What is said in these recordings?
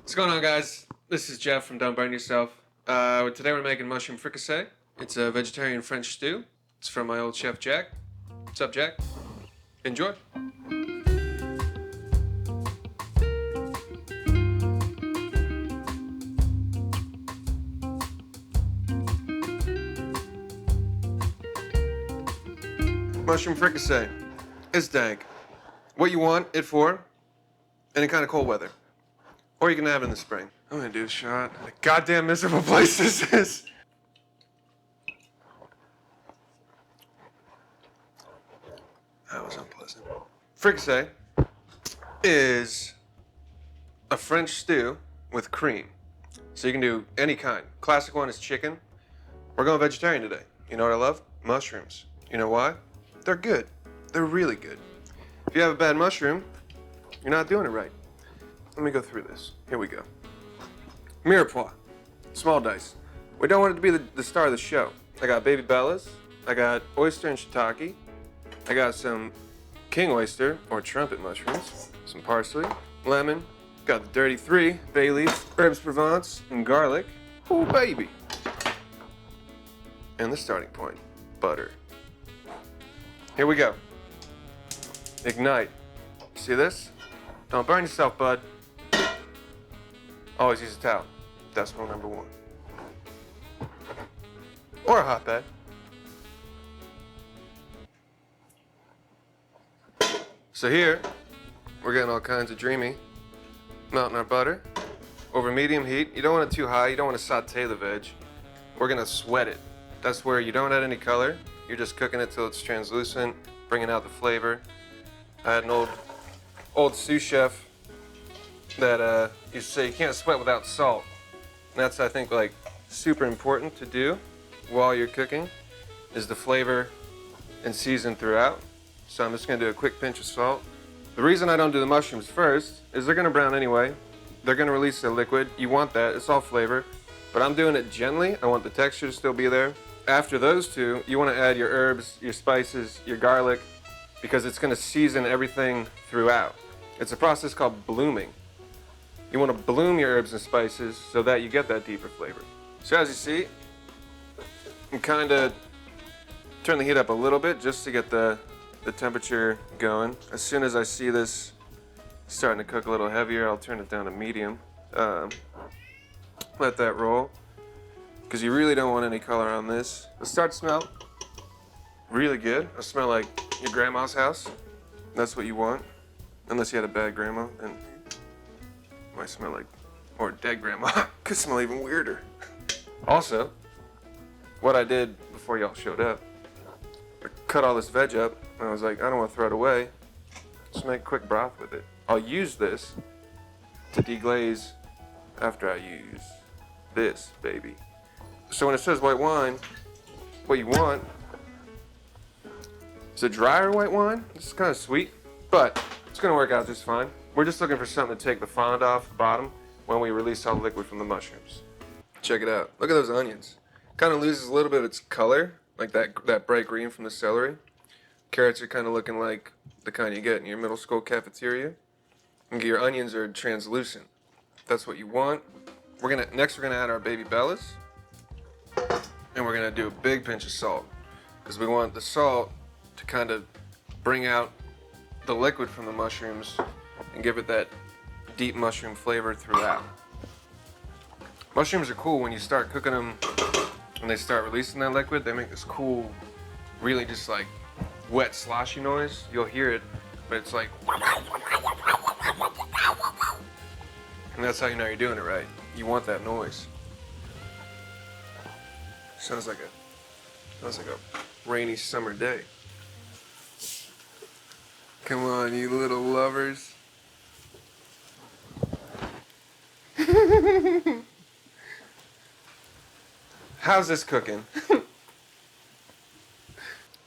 What's going on, guys? This is Jeff from Don't Burn Yourself. Today we're making mushroom fricassee. It's a vegetarian French stew. It's from my old chef Jack. What's up, Jack? Enjoy. Mushroom fricassee. It's dank. What you want it for? Any kind of cold weather. Or you can have it in the spring. I'm gonna do a shot. The goddamn miserable place this is. That was unpleasant. Fricassee is a French stew with cream. So you can do any kind. Classic one is chicken. We're going vegetarian today. You know what I love? Mushrooms. You know why? They're good. They're really good. If you have a bad mushroom, you're not doing it right. Let me go through this. Here we go. Mirepoix, small dice. We don't want it to be the star of the show. I got baby bellas. I got oyster and shiitake. I got some king oyster or trumpet mushrooms. Some parsley, lemon. Got the dirty three, bay leaf, herbs provence, and garlic. Oh baby. And the starting point, butter. Here we go. Ignite. See this? Don't burn yourself, bud. Always use a towel. That's rule number one. Or a hotbed. So here, we're getting all kinds of dreamy. Melting our butter over medium heat. You don't want it too high. You don't want to saute the veg. We're gonna sweat it. That's where you don't add any color. You're just cooking it till it's translucent, bringing out the flavor. I had an old sous chef that used to say you can't sweat without salt. And that's, I think, like super important to do while you're cooking, is the flavor and season throughout. So I'm just gonna do a quick pinch of salt. The reason I don't do the mushrooms first is they're gonna brown anyway. They're gonna release the liquid. You want that, it's all flavor. But I'm doing it gently. I want the texture to still be there. After those two, you wanna add your herbs, your spices, your garlic, because it's gonna season everything throughout. It's a process called blooming. You want to bloom your herbs and spices so that you get that deeper flavor. So as you see, I'm kind of turn the heat up a little bit just to get the temperature going. As soon as I see this starting to cook a little heavier, I'll turn it down to medium. Let that roll, because you really don't want any color on this. It'll start to smell really good. It'll smell like your grandma's house. That's what you want. Unless you had a bad grandma, then it might smell like, or dead grandma. Could smell even weirder. Also, what I did before y'all showed up, I cut all this veg up, and I was like, I don't want to throw it away. Just make quick broth with it. I'll use this to deglaze after I use this, baby. So when it says white wine, what you want is a drier white wine. It's kind of sweet, but it's gonna work out just fine. We're just looking for something to take the fond off the bottom when we release all the liquid from the mushrooms. Check it out. Look at those onions. Kind of loses a little bit of its color, like that bright green from the celery. Carrots are kind of looking like the kind you get in your middle school cafeteria. And your onions are translucent. That's what you want. Next we're gonna add our baby bellas, and we're gonna do a big pinch of salt, because we want the salt to kind of bring out the liquid from the mushrooms and give it that deep mushroom flavor throughout. Mushrooms are cool when you start cooking them and they start releasing that liquid. They make this cool, really just like wet, sloshy noise. You'll hear it, but it's like, and that's how you know you're doing it right. You want that noise. Sounds like a rainy summer day. Come on, you little lovers. How's this cooking?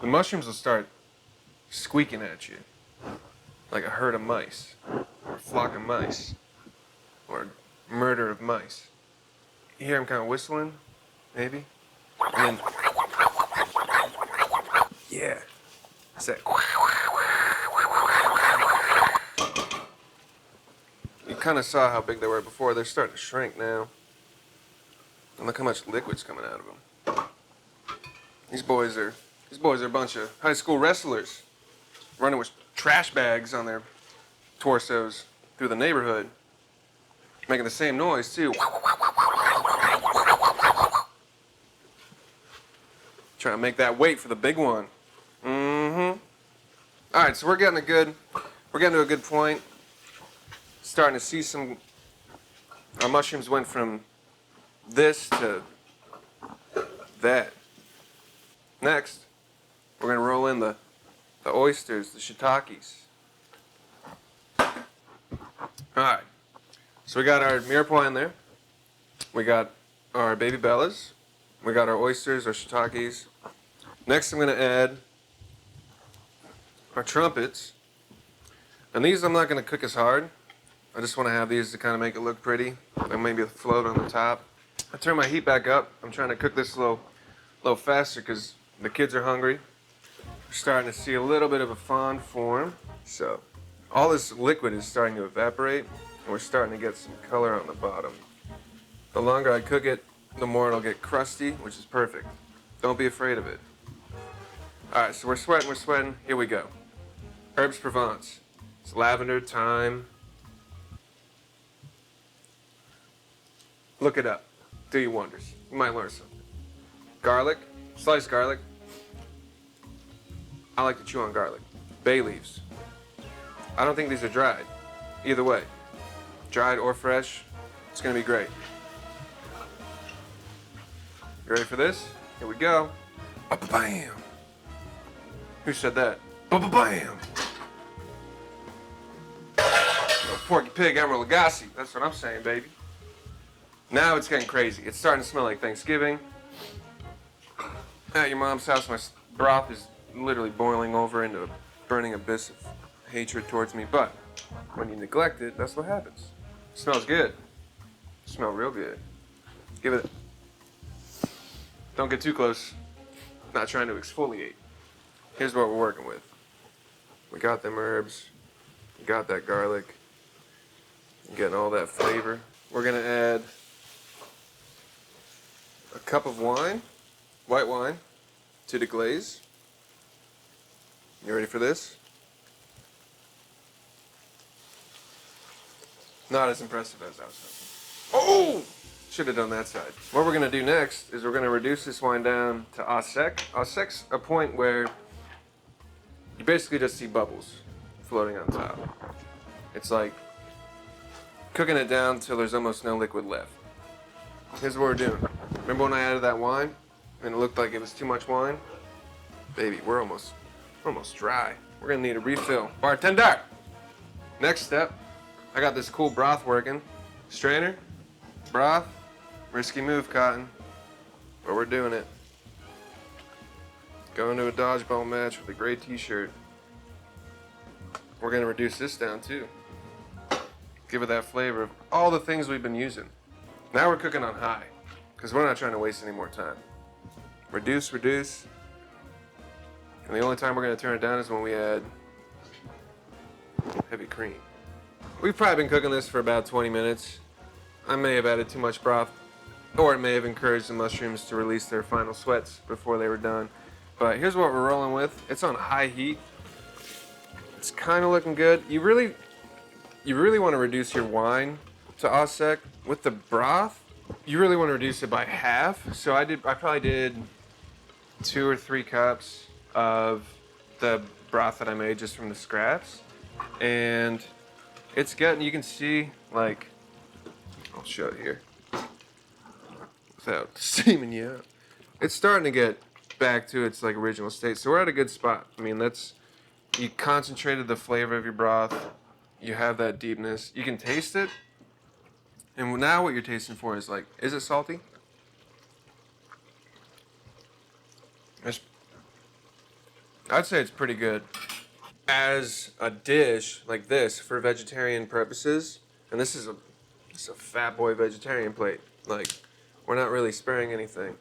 The mushrooms will start squeaking at you like a herd of mice, or a flock of mice, or a murder of mice. You hear them kind of whistling, maybe? And then, yeah, it's that. kind of saw how big they were before. They're starting to shrink now. And look how much liquid's coming out of them. These boys are a bunch of high school wrestlers running with trash bags on their torsos through the neighborhood, making the same noise too. Trying to make that weight for the big one. Mm-hmm. All right, so we're getting to a good point. Starting to see our mushrooms went from this to that. Next, we're gonna roll in the oysters, the shiitakes. All right, so we got our mirepoix in there. We got our baby bellas. We got our oysters, our shiitakes. Next, I'm gonna add our trumpets. And these I'm not gonna cook as hard. I just want to have these to kind of make it look pretty, and maybe float on the top. I turn my heat back up. I'm trying to cook this a little faster because the kids are hungry. We're starting to see a little bit of a fond form. So all this liquid is starting to evaporate, and we're starting to get some color on the bottom. The longer I cook it, the more it'll get crusty, which is perfect. Don't be afraid of it. All right, so we're sweating. Here we go. Herbs Provence. It's lavender, thyme. Look it up. Do you wonders. You might learn something. Garlic, sliced garlic. I like to chew on garlic. Bay leaves. I don't think these are dried. Either way, dried or fresh, it's gonna be great. You ready for this? Here we go. Ba-ba-bam. Who said that? Ba-ba-bam. Porky Pig Emerald Lagasse. That's what I'm saying, baby. Now it's getting crazy. It's starting to smell like Thanksgiving. At your mom's house, my broth is literally boiling over into a burning abyss of hatred towards me. But when you neglect it, that's what happens. It smells good. It smells real good. Give it. Don't get too close. Not trying to exfoliate. Here's what we're working with. We got them herbs. We got that garlic. Getting all that flavor. We're gonna add a cup of wine, white wine, to the glaze. You ready for this? Not as impressive as I was hoping. Oh! Should have done that side. What we're gonna do next is we're gonna reduce this wine down to au sec. Au sec's a point where you basically just see bubbles floating on top. It's like cooking it down till there's almost no liquid left. Here's what we're doing. Remember when I added that wine and it looked like it was too much wine? Baby, we're almost dry. We're gonna need a refill. Bartender! Next step, I got this cool broth working. Strainer, broth, risky move, Cotton. But we're doing it. Going to a dodgeball match with a gray t-shirt. We're gonna reduce this down too. Give it that flavor of all the things we've been using. Now we're cooking on high, because we're not trying to waste any more time. Reduce. And the only time we're gonna turn it down is when we add heavy cream. We've probably been cooking this for about 20 minutes. I may have added too much broth, or it may have encouraged the mushrooms to release their final sweats before they were done. But here's what we're rolling with. It's on high heat. It's kind of looking good. You really want to reduce your wine to au sec. With the broth, you really want to reduce it by half. So I probably did 2 or 3 cups of the broth that I made just from the scraps. And it's getting, you can see, like, I'll show it here without steaming you out. It's starting to get back to its like original state. So we're at a good spot. I mean, you concentrated the flavor of your broth. You have that deepness. You can taste it. And now what you're tasting for is like, is it salty? I'd say it's pretty good. As a dish like this for vegetarian purposes, and this is a fat boy vegetarian plate. Like, we're not really sparing anything.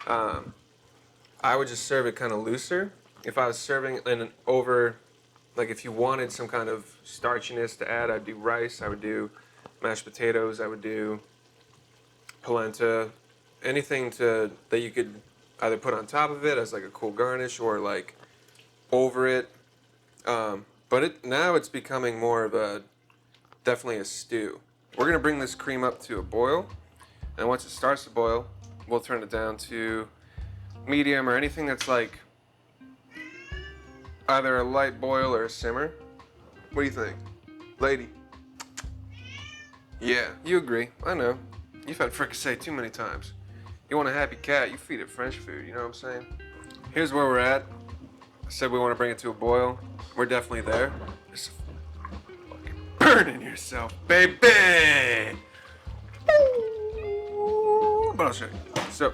I would just serve it kind of looser. If I was serving in an over, like if you wanted some kind of starchiness to add, I'd do rice. I would do mashed potatoes I would do, polenta, anything that you could either put on top of it as like a cool garnish or like over it. But now it's becoming more of a, definitely a stew. We're gonna bring this cream up to a boil, and once it starts to boil, we'll turn it down to medium or anything that's like either a light boil or a simmer. What do you think, lady? Yeah, you agree. I know. You've had fricassee too many times. You want a happy cat, you feed it French food, you know what I'm saying? Here's where we're at. I said we want to bring it to a boil. We're definitely there. Just fucking burning yourself, baby! But I'll show you. So,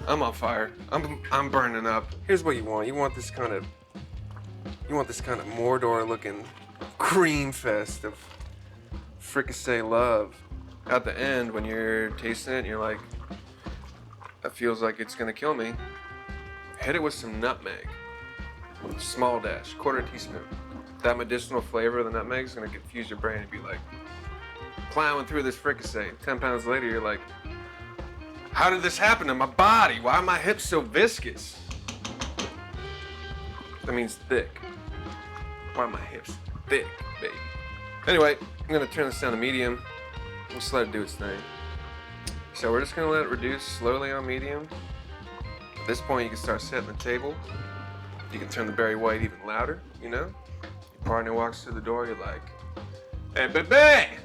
I'm on fire. I'm burning up. Here's what you want. You want this kind of Mordor-looking cream fest of fricassee love. At the end, when you're tasting it, you're like, that feels like it's gonna kill me. Hit it with some nutmeg. Small dash, quarter teaspoon. That medicinal flavor of the nutmeg is gonna confuse your brain and be like, plowing through this fricassee. 10 pounds later, you're like, how did this happen to my body? Why are my hips so viscous? That means thick. Why are my hips thick, baby? Anyway, I'm gonna turn this down to medium. Just let it do its thing. So we're just gonna let it reduce slowly on medium. At this point, you can start setting the table. You can turn the berry white even louder, you know? Your partner walks through the door, you're like, hey, baby!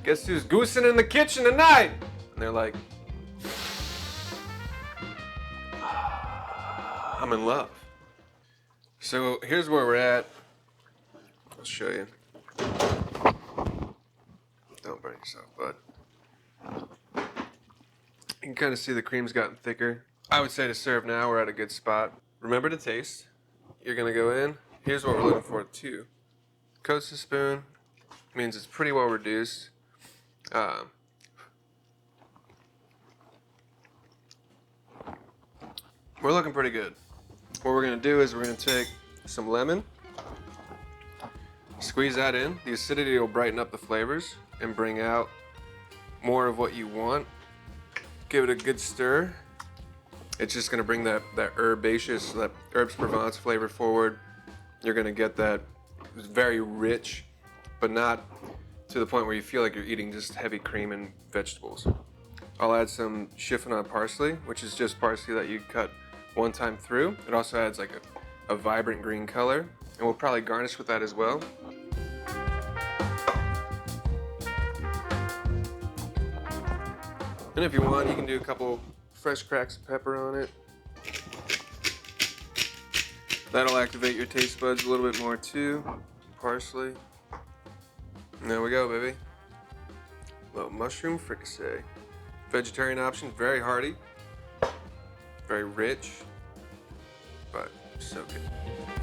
Guess who's goosing in the kitchen tonight? And they're like, I'm in love. So here's where we're at. I'll show you. Don't burn yourself, bud. You can kind of see the cream's gotten thicker. I would say to serve now, we're at a good spot. Remember to taste. You're gonna go in. Here's what we're looking for too. Coats the spoon. Means it's pretty well reduced. We're looking pretty good. What we're gonna do is we're gonna take some lemon, squeeze that in. The acidity will brighten up the flavors and bring out more of what you want. Give it a good stir. It's just gonna bring that herbaceous, that herbs Provence flavor forward. You're gonna get that very rich, but not to the point where you feel like you're eating just heavy cream and vegetables. I'll add some chiffonade parsley, which is just parsley that you cut one time through. It also adds like a vibrant green color, and we'll probably garnish with that as well. And if you want, you can do a couple fresh cracks of pepper on it. That'll activate your taste buds a little bit more too. Parsley. And there we go, baby. A little mushroom fricassee. Vegetarian option, very hearty, very rich, but so good.